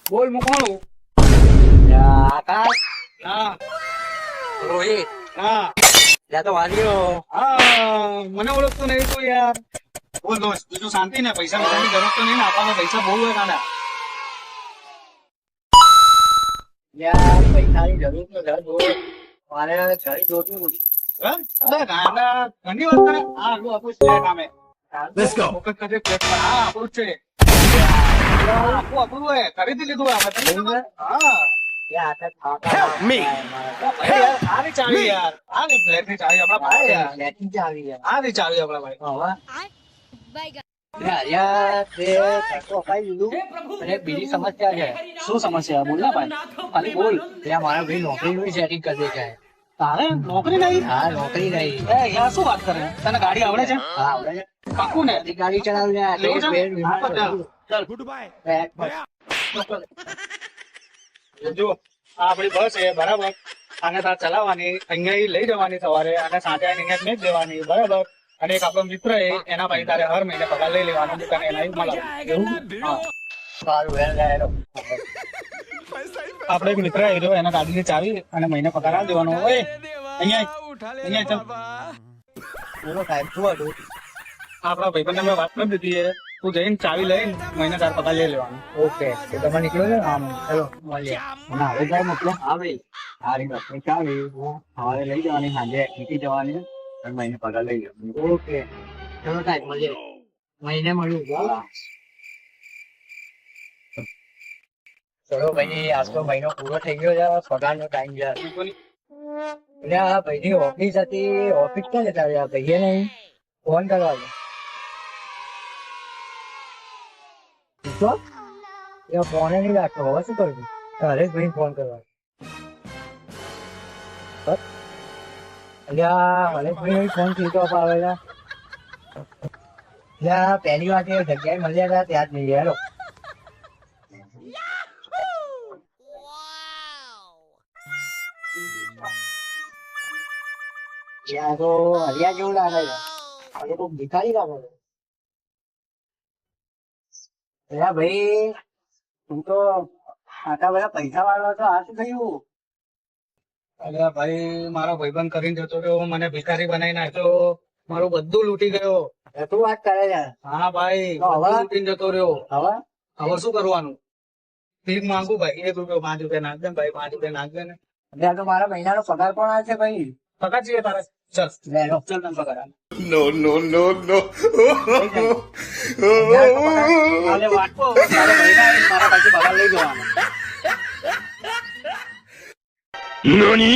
બોલ મૂકવાનું. આકાશ હા રોહિત હા ત્યાં તો વાલીઓ હા, મને ઓળખતો નહીં તું યાર. બોલ દોસ્ત, બીજું શાંતિ ને? પૈસા પૈસાની જરૂરત તો નહીં ને? આપણા પૈસા બહુ હોય કાના. યાર પૈસાની જરૂર તો છે દોસ્ત. મારે ઘરે જોતું અરે ગાંડા, ઘણી વાત કરે. હા આટલું આપણું ફ્લેટ આમે. Let's go. ફોકસ કરજે ફ્લેટ પર. હા આપણું જ છે. હા, આખું આપણું હોય. ખરીદી લીધું આપણે. તને ખબર? હા Help me. ભાઈ યાર, આ ની ચાવી યાર. આ ની ફ્લેટ ની ચાવી આપણા પાસે યાર. આવી ગયા આ ની ચાવી આપણા ભાઈ. અને એક બીજી સમસ્યા છે. શું સમસ્યા? બોલ ને ભાઈ, ખાલી બોલ. ત્યાં મારા ભાઈ નોકરીનું સેટિંગ કરી દે છે. તારે નોકરી નહીં? હા નોકરી નહીં. એ યાર શું વાત કરે? તને ગાડી આવડે છે? હા આવડે છે. પાક્કું ને? બધી ગાડી ચલાવી લે. એવું છે? હા, તો ચાલ. ચાલ. જો આ આપણી બસ છે બરાબર. આને તાર ચલાવવાની, અહીંયા લઈ જવાની સવારે અને સાંજે આઈને અહીંયા જ દેવાની બરાબર. અને એક આપણો મિત્ર છે, એના પાસે તારે હર મહિને પગાર લઈ લેવાનો. દુકાને એના મળે. એવું? હા. સારું વેલ ગાયરો. આપણે એક મિત્ર આવ્યો, એના ગાડીની ચાવી અને મહિને પગાર આપી દેવાનો. ઓય અહીંયા ચાલ. પૂરો ટાઈમ શું હતું? આપણા ભાઈબંધને મેં વાત કરી દીધી છે. તું જઈને ચાવી લઈને મહિને તાર પગાર લઈ લેવાનો. ઓકે તો તમે નીકળો છો આમ ચલો મળીએ ના હવે જાય મતલબ હા ભાઈ સારી વાત છે ચાલી સવારે લઈ જવાની સાંજે નીકળી જવાની અને મહિને પગાર લઈ જવાની ઓકે ચલો સાહેબ મળીએ મહિને મળ્યું ચલો ભાઈ આજ તો મહિનો પૂરો થઈ ગયો છે પગારનો ટાઈમ છે એટલે આ ભાઈની ઓફિસ હતી ઓફિસ ક્યાં જતા રહ્યા ભાઈએ નહીં ફોન કરવાનો ફોને નહીં લાગતો હવે શું કરવું હરેશભાઈ ફોન કરવાનો હરેશભાઈ ફોન સીધો આવે છે પહેલી વાર જગ્યાએ મળ્યા હતા ત્યાં જ નહીં હેલો ત્યાં તો હરિયા જેવું લાગે છે હવે તો ભિખારી લાગે છે અલ્યા ભાઈ તું તો આટલા બધા પૈસા વાળો છો આ શું થયું અલ્યા ભાઈ, મારો ભાઈબંધ કરીને જતો રહ્યો, મને ભિખારી બનાવી નાખ્યો, મારું બધું લૂંટી ગયો. શું વાત કરે છે હા ભાઈ, તો હવે? બધું લૂંટીને જતો રહ્યો. હવે હવે શું કરવાનું? ભીખ માંગુ ભાઈ, 1 રૂપિયો 5 રૂપિયા નાખ દે ને ભાઈ, 5 રૂપિયા નાખ દે ને. ત્યાં તો મારા મહિનાનો પગાર પણ આવે છે ભાઈ પગાર જોઈએ તારે? ચલ લે લો ચલ તને પગાર આલે. No, no, no, no. આલે વાટકો, તારે મહિના આવીને મારા પાસે પગાર લઈ જવાનો. Nani?